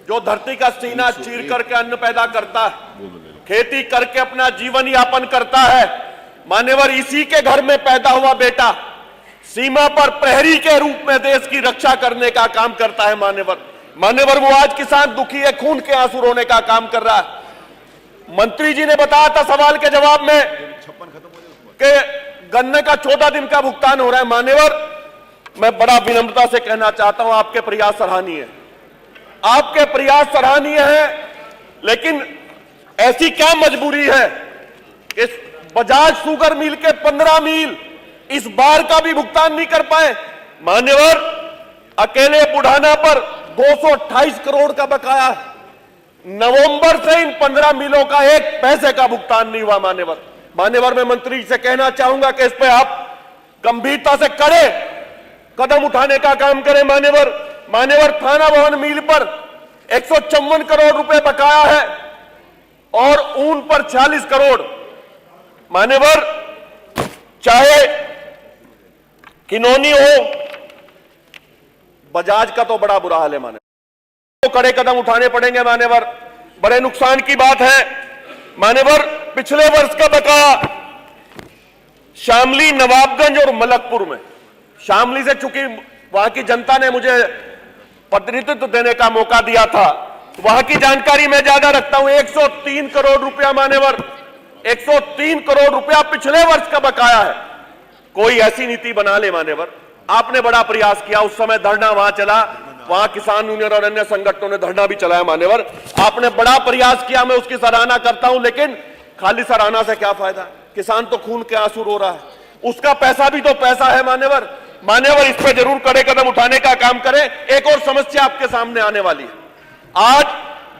जो धरती का सीना चीर करके अन्न पैदा करता है, खेती करके अपना जीवन यापन करता है, मान्यवर इसी के घर में पैदा हुआ बेटा सीमा पर प्रहरी के रूप में देश की रक्षा करने का काम करता है। मान्यवर वो आज किसान दुखी है, खून के आंसू रोने का काम कर रहा है। मंत्री जी ने बताया था सवाल के जवाब में कि गन्ने का 14 दिन का भुगतान हो रहा है। मान्यवर मैं बड़ा विनम्रता से कहना चाहता हूं, आपके प्रयास सराहनीय है, आपके प्रयास सराहनीय है, लेकिन ऐसी क्या मजबूरी है इस बजाज शुगर मिल के 15 मिल इस बार का भी भुगतान नहीं कर पाए। मान्यवर अकेले बुढ़ाना पर 228 करोड़ का बकाया है। नवंबर से इन 15 मिलों का एक पैसे का भुगतान नहीं हुआ। मान्यवर मैं मंत्री से कहना चाहूंगा कि इस पे आप गंभीरता से कड़े कदम उठाने का काम करें। मान्यवर थाना भवन मिल पर 154 करोड़ रुपए बकाया है और ऊन पर 40 करोड़। मान्यवर चाहे किनौनी हो, बजाज का तो बड़ा बुरा हाल है। मान्यवर तो कड़े कदम उठाने पड़ेंगे। मान्यवर बड़े नुकसान की बात है। मान्यवर पिछले वर्ष का बकाया शामली, नवाबगंज और मलकपुर में, शामली से चूंकि वहां की जनता ने मुझे प्रतिनिधित्व देने का मौका दिया था, वहां की जानकारी मैं ज्यादा रखता हूं। 103 करोड़ रुपया मान्यवर, 103 करोड़ रुपया पिछले वर्ष का बकाया है। कोई ऐसी नीति बना ले। मान्यवर आपने बड़ा प्रयास किया, उस समय धरना वहां चला, वहां किसान यूनियन और अन्य संगठनों ने धरना भी चलाया। मान्यवर आपने बड़ा प्रयास किया, मैं उसकी सराहना करता हूं, लेकिन खाली सराहना से क्या फायदा? किसान तो खून के आंसू रो रहा है, उसका पैसा भी तो पैसा है। मान्यवर इस पे जरूर कड़े कदम उठाने का काम करें। एक और समस्या आपके सामने आने वाली है। आज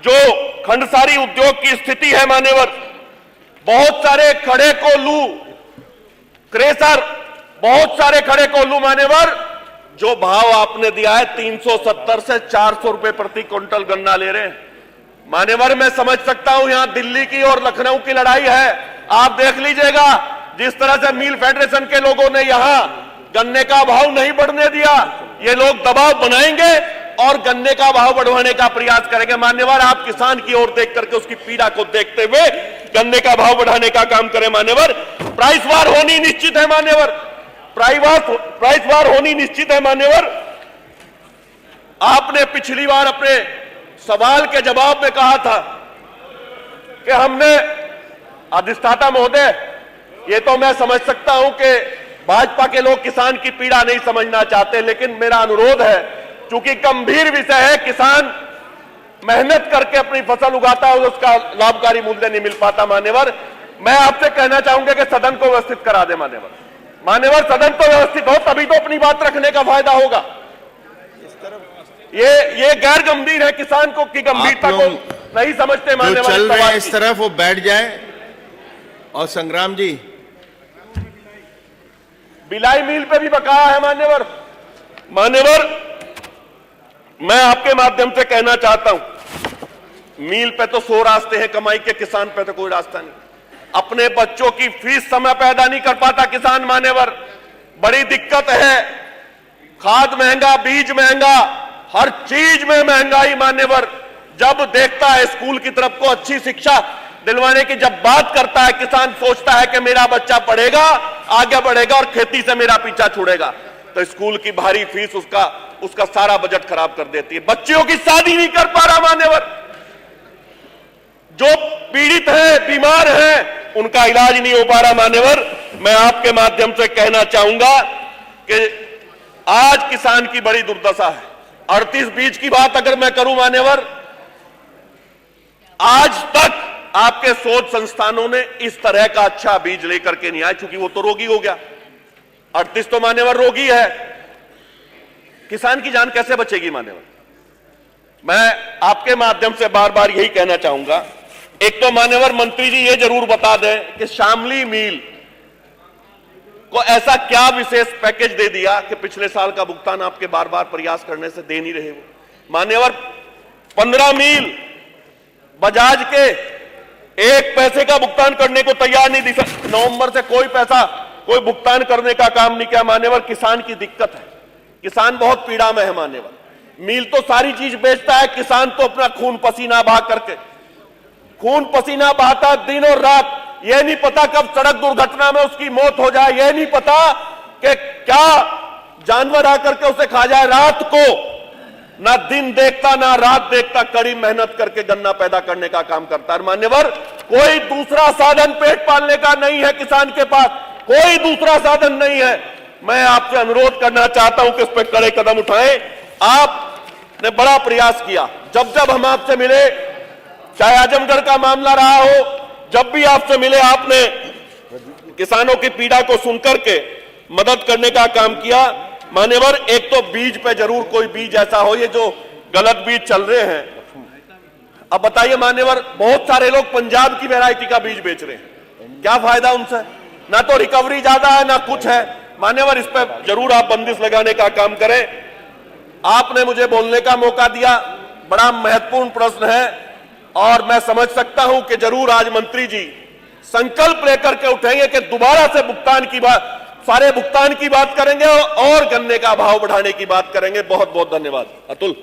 जो खंडसारी उद्योग की स्थिति है मान्यवर, बहुत सारे खड़े कोल्हू क्रेशर, बहुत सारे खड़े कोल्हू मान्यवर, जो भाव आपने दिया है 370 से 400 रुपए प्रति क्विंटल गन्ना ले रहे हैं। मान्यवर मैं समझ सकता हूं यहां दिल्ली की और लखनऊ की लड़ाई है। आप देख लीजिएगा जिस तरह से मिल फेडरेशन के लोगों ने यहां गन्ने का भाव नहीं बढ़ने दिया, ये लोग दबाव बनाएंगे और गन्ने का भाव बढ़वाने का प्रयास करेंगे। मान्यवर आप किसान की ओर देख करके उसकी पीड़ा को देखते हुए गन्ने का भाव बढ़ाने का काम करें। मान्यवर प्राइस वार होनी निश्चित है। मान्यवर प्राइस वार होनी निश्चित है। मान्यवर आपने पिछली बार अपने सवाल के जवाब में कहा था कि हमने, अधिष्ठाता महोदय ये तो मैं समझ सकता हूं कि भाजपा के लोग किसान की पीड़ा नहीं समझना चाहते, लेकिन मेरा अनुरोध है, चूंकि गंभीर विषय है, किसान मेहनत करके अपनी फसल उगाता है और उसका लाभकारी मूल्य नहीं मिल पाता। मान्यवर मैं आपसे कहना चाहूंगा कि सदन को व्यवस्थित करा दे। मान्यवर सदन तो व्यवस्थित हो तभी तो अपनी बात रखने का फायदा होगा। ये गैर गंभीर है, किसान को की गंभीरता को नहीं समझते। मान्यवर चल रहे हैं इस तरफ वो बैठ जाए। और संग्राम जी, बिलाई मिल पे भी बकाया है। मान्यवर मैं आपके माध्यम से कहना चाहता हूं, मिल पे तो 100 रास्ते हैं कमाई के, किसान पे तो कोई रास्ता नहीं। अपने बच्चों की फीस समय पैदा नहीं कर पाता किसान। मान्यवर बड़ी दिक्कत है, खाद महंगा, बीज महंगा, हर चीज में महंगाई। मान्यवर जब देखता है स्कूल की तरफ को अच्छी शिक्षा दिलवाने की जब बात करता है, किसान सोचता है कि मेरा बच्चा पढ़ेगा, आगे बढ़ेगा और खेती से मेरा पीछा छोड़ेगा, तो स्कूल की भारी फीस उसका सारा बजट खराब कर देती है। बच्चियों की शादी नहीं कर पा रहा। मान्यवर जो पीड़ित है, बीमार है, उनका इलाज नहीं हो पा रहा। मान्यवर मैं आपके माध्यम से कहना चाहूंगा कि आज किसान की बड़ी दुर्दशा है। 38 बीज की बात अगर मैं करूं मान्यवर, आज तक आपके शोध संस्थानों ने इस तरह का अच्छा बीज लेकर के नहीं आए, क्योंकि वो तो रोगी हो गया। 38 तो मान्यवर रोगी है, किसान की जान कैसे बचेगी? मान्यवर मैं आपके माध्यम से बार बार यही कहना चाहूंगा, एक तो मान्यवर मंत्री जी ये जरूर बता दें कि शामली मिल को ऐसा क्या विशेष पैकेज दे दिया कि पिछले साल का भुगतान आपके बार बार प्रयास करने से दे नहीं रहे हो। मान्यवर 15 मिल बजाज के एक पैसे का भुगतान करने को तैयार नहीं। नवंबर से कोई भुगतान करने का काम नहीं किया। मान्यवर किसान की दिक्कत है, किसान बहुत पीड़ा में है। मान्यवर मिल तो सारी चीज बेचता है, किसान तो अपना खून पसीना बहा करके, खून पसीना बहाता दिन और रात। यह नहीं पता कब सड़क दुर्घटना में उसकी मौत हो जाए, यह नहीं पता कि क्या जानवर आकर के उसे खा जाए। रात को ना दिन देखता ना रात देखता, कड़ी मेहनत करके गन्ना पैदा करने का काम करता है। मान्यवर, कोई दूसरा साधन पेट पालने का नहीं है किसान के पास, कोई दूसरा साधन नहीं है। मैं आपसे अनुरोध करना चाहता हूं कि इस पर कड़े कदम उठाएं। आपने बड़ा प्रयास किया, जब जब हम आपसे मिले, चाहे आजमगढ़ का मामला रहा हो, जब भी आपसे मिले आपने किसानों की पीड़ा को सुनकर के मदद करने का काम किया। मान्यवर, एक तो बीज पे जरूर कोई बीज ऐसा हो, ये जो गलत बीज चल रहे हैं, अब बताइए मान्यवर, बहुत सारे लोग पंजाब की वैरायटी का बीज बेच रहे हैं, क्या फायदा उनसे? ना तो रिकवरी ज्यादा है ना कुछ है। मान्यवर, इस पर जरूर आप बंदिश लगाने का काम करें। आपने मुझे बोलने का मौका दिया, बड़ा महत्वपूर्ण प्रश्न है और मैं समझ सकता हूं कि जरूर आज मंत्री जी संकल्प लेकर के उठेंगे कि दोबारा से भुगतान की बात, सारे भुगतान की बात करेंगे और गन्ने का भाव बढ़ाने की बात करेंगे। बहुत बहुत धन्यवाद। अतुल।